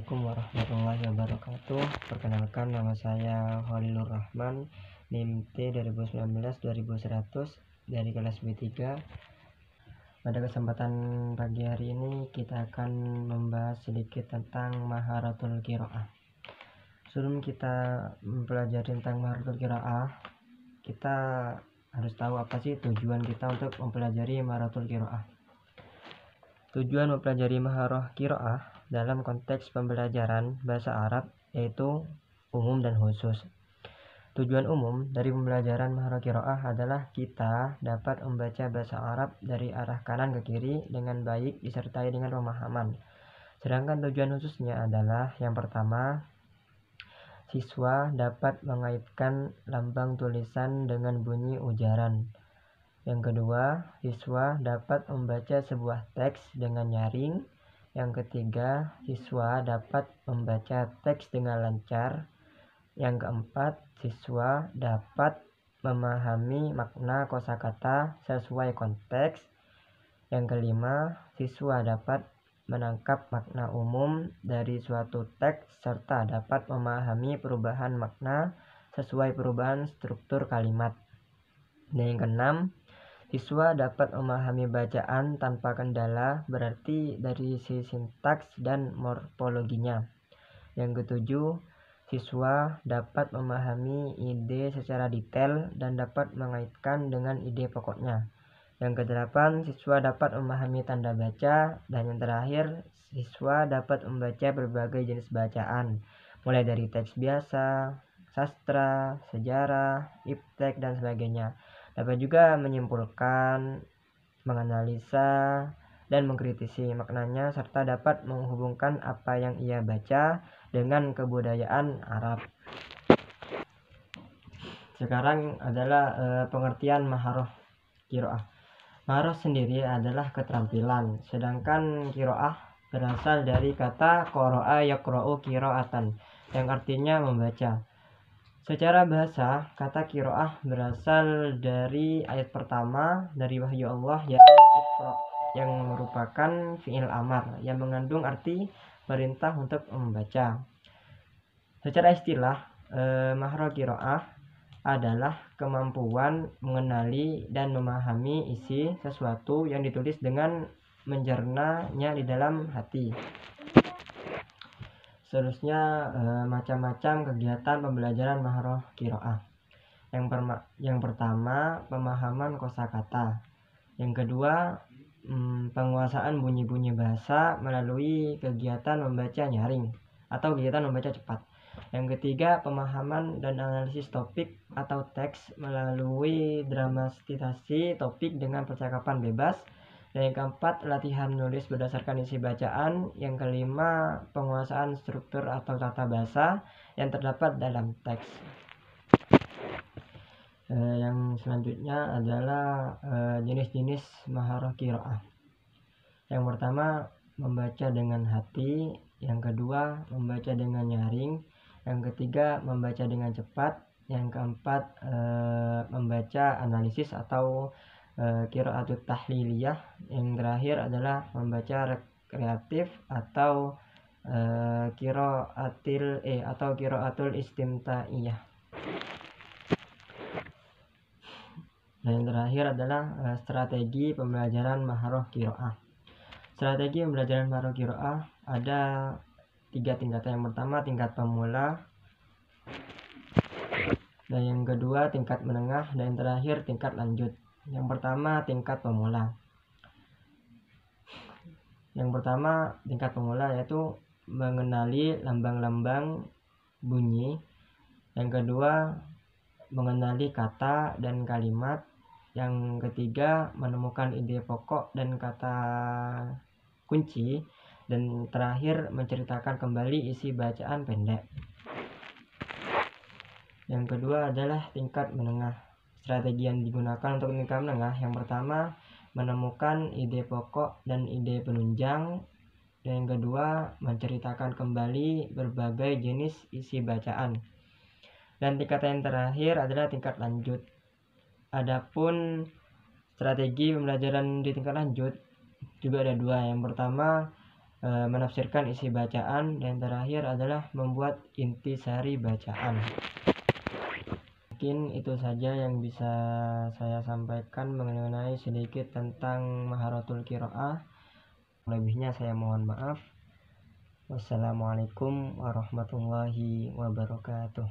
Assalamualaikum warahmatullahi wabarakatuh. Perkenalkan, nama saya Khalilur Rahman, NIM T 2019-2100 dari kelas B3. Pada kesempatan pagi hari ini kita akan membahas sedikit tentang Maharatul Qiraah. Sebelum kita mempelajari tentang Maharatul Qiraah, kita harus tahu apa sih tujuan kita untuk mempelajari Maharatul Qiraah. Tujuan mempelajari Maharah Qiraah dalam konteks pembelajaran bahasa Arab yaitu umum dan khusus. Tujuan umum dari pembelajaran Maharah Qiraah adalah kita dapat membaca bahasa Arab dari arah kanan ke kiri dengan baik disertai dengan pemahaman. Sedangkan tujuan khususnya adalah yang pertama, siswa dapat mengaitkan lambang tulisan dengan bunyi ujaran. Yang kedua, siswa dapat membaca sebuah teks dengan nyaring. Yang ketiga, siswa dapat membaca teks dengan lancar. Yang keempat, siswa dapat memahami makna kosakata sesuai konteks. Yang kelima, siswa dapat menangkap makna umum dari suatu teks serta dapat memahami perubahan makna sesuai perubahan struktur kalimat. Dan yang keenam, siswa dapat memahami bacaan tanpa kendala, berarti dari sisi sintaks dan morfologinya. Yang ketujuh, siswa dapat memahami ide secara detail dan dapat mengaitkan dengan ide pokoknya. Yang kedelapan, siswa dapat memahami tanda baca. Dan yang terakhir, siswa dapat membaca berbagai jenis bacaan, mulai dari teks biasa, sastra, sejarah, iptek, dan sebagainya. Dapat juga menyimpulkan, menganalisa, dan mengkritisi maknanya serta dapat menghubungkan apa yang ia baca dengan kebudayaan Arab. Sekarang adalah pengertian Maharah Qiraah. Maharah sendiri adalah keterampilan, sedangkan Qiraah berasal dari kata qara'a yaqra'u qira'atan yang artinya membaca. Secara bahasa, kata qiraah berasal dari ayat pertama dari wahyu Allah yaitu Iqra, yang merupakan fi'il amar yang mengandung arti perintah untuk membaca. Secara istilah, Maharah qiraah adalah kemampuan mengenali dan memahami isi sesuatu yang ditulis dengan mencernanya di dalam hati. Seterusnya, macam-macam kegiatan pembelajaran Maharah Qiraah. Yang pertama, pemahaman kosakata. Yang kedua, penguasaan bunyi-bunyi bahasa melalui kegiatan membaca nyaring atau kegiatan membaca cepat. Yang ketiga, pemahaman dan analisis topik atau teks melalui dramatisasi topik dengan percakapan bebas. Dan yang keempat, latihan menulis berdasarkan isi bacaan. Yang kelima, penguasaan struktur atau tata bahasa yang terdapat dalam teks. Yang selanjutnya adalah jenis-jenis Maharah Qiraah. Yang pertama, membaca dengan hati. Yang kedua, membaca dengan nyaring. Yang ketiga, membaca dengan cepat. Yang keempat, membaca analisis atau qiraatut tahliliyah. Yang terakhir adalah membaca rekreatif atau qiraatul istimtaiyah. Dan yang terakhir adalah strategi pembelajaran Maharah Qiraah. Strategi pembelajaran Maharah Qiraah ada 3 tingkatan. Yang pertama, tingkat pemula. Dan yang kedua, tingkat menengah. Dan yang terakhir, tingkat lanjut. Yang pertama, tingkat pemula. Yang pertama, tingkat pemula yaitu mengenali lambang-lambang bunyi. Yang kedua, mengenali kata dan kalimat. Yang ketiga, menemukan ide pokok dan kata kunci. Dan terakhir, menceritakan kembali isi bacaan pendek. Yang kedua adalah tingkat menengah. Strategi yang digunakan untuk tingkat menengah, yang pertama, menemukan ide pokok dan ide penunjang. Dan yang kedua, menceritakan kembali berbagai jenis isi bacaan. Dan tingkat yang terakhir adalah tingkat lanjut. Adapun strategi pembelajaran di tingkat lanjut juga ada 2. Yang pertama, menafsirkan isi bacaan, dan terakhir adalah membuat intisari bacaan. Mungkin itu saja yang bisa saya sampaikan mengenai sedikit tentang maharatul qiraah. Lebihnya saya mohon maaf. Wassalamualaikum warahmatullahi wabarakatuh.